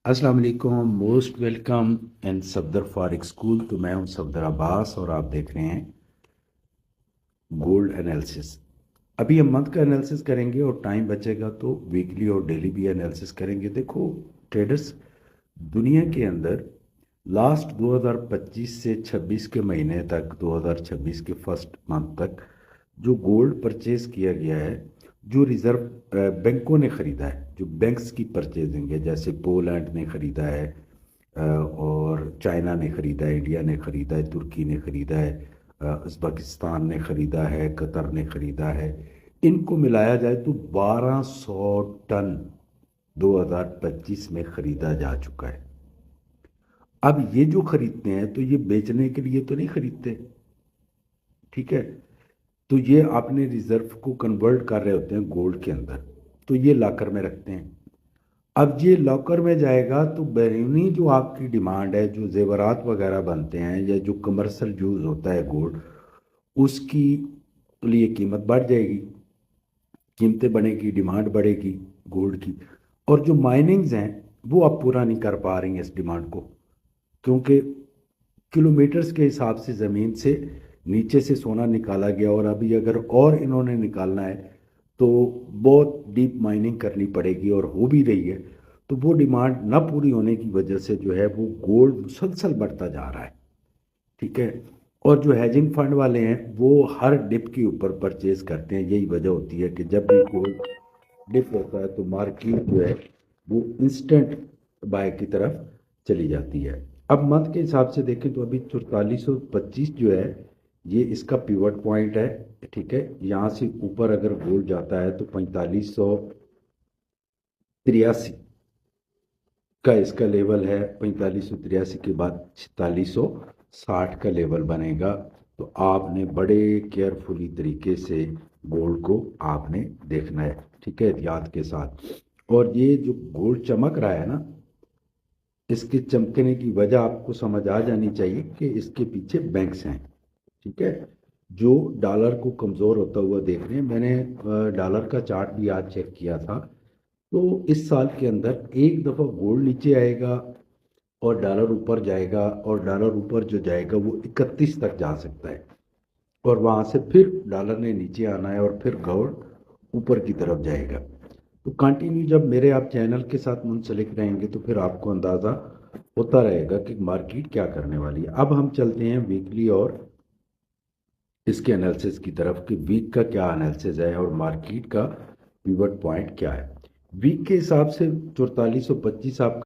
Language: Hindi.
अस्सलाम वालेकुम, most welcome in Safdar forex school. तो मैं हूं सफदर अब्बास और आप देख रहे हैं गोल्ड एनालिसिस। अभी हम मंथ का एनालिसिस करेंगे और टाइम बचेगा तो वीकली और डेली भी एनालिसिस करेंगे। देखो ट्रेडर्स, दुनिया के अंदर लास्ट 2025 से 26 के महीने तक, 2026 के फर्स्ट मंथ तक जो गोल्ड परचेज किया गया है, जो रिजर्व बैंकों ने खरीदा है, जो बैंक्स की परचेजिंग है, जैसे पोलैंड ने खरीदा है, और चाइना ने खरीदा है, इंडिया ने खरीदा है, तुर्की ने खरीदा है, उज़्बेकिस्तान ने खरीदा है, कतर ने खरीदा है। इनको मिलाया जाए तो 1200 टन 2025 में खरीदा जा चुका है। अब ये जो खरीदते हैं तो ये बेचने के लिए तो नहीं खरीदते, ठीक है। तो ये अपने रिजर्व को कन्वर्ट कर रहे होते हैं गोल्ड के अंदर, तो ये लॉकर में रखते हैं। अब ये लॉकर में जाएगा तो बैरूनी जो आपकी डिमांड है, जो जेवरात वगैरह बनते हैं या जो कमर्शियल यूज होता है गोल्ड, उसकी लिए कीमत बढ़ जाएगी, कीमतें बढ़ेगी, डिमांड बढ़ेगी गोल्ड की। और जो माइनिंग्स हैं वो अब पूरा नहीं कर पा रही हैं इस डिमांड को, क्योंकि किलोमीटर्स के हिसाब से ज़मीन से नीचे से सोना निकाला गया, और अभी अगर और इन्होंने निकालना है तो बहुत डीप माइनिंग करनी पड़ेगी, और हो भी रही है। तो वो डिमांड ना पूरी होने की वजह से जो है वो गोल्ड मुसलसल बढ़ता जा रहा है, ठीक है। और जो हैजिंग फंड वाले हैं वो हर डिप के ऊपर परचेज करते हैं। यही वजह होती है कि जब भी गोल्ड डिप होता है तो मार्केट जो है वो इंस्टेंट बाय की तरफ चली जाती है। अब मंथ के हिसाब से देखें तो अभी 4425 जो है ये इसका पिवट पॉइंट है, ठीक है। यहाँ से ऊपर अगर गोल्ड जाता है तो 4583 का इसका लेवल है। 4583 के बाद 4660 का लेवल बनेगा। तो आपने बड़े केयरफुली तरीके से गोल्ड को आपने देखना है, ठीक है, एहतियात के साथ। और ये जो गोल्ड चमक रहा है ना, इसके चमकने की वजह आपको समझ आ जानी चाहिए कि इसके पीछे बैंक्स हैं, ठीक है, जो डॉलर को कमज़ोर होता हुआ देख रहे हैं। मैंने डॉलर का चार्ट भी आज चेक किया था। तो इस साल के अंदर एक दफ़ा गोल्ड नीचे आएगा और डॉलर ऊपर जाएगा, और डॉलर ऊपर जो जाएगा वो 31 तक जा सकता है, और वहाँ से फिर डॉलर ने नीचे आना है और फिर गोल्ड ऊपर की तरफ जाएगा। तो कंटिन्यू जब मेरे आप चैनल के साथ मुंसलिक रहेंगे तो फिर आपको अंदाज़ा होता रहेगा कि मार्केट क्या करने वाली है। अब हम चलते हैं वीकली और इसके एनालिसिस की तरफ कि वीक का क्या एनालिसिस है और मार्केट का पिवट पॉइंट क्या है। वीक के हिसाब से 4425 आप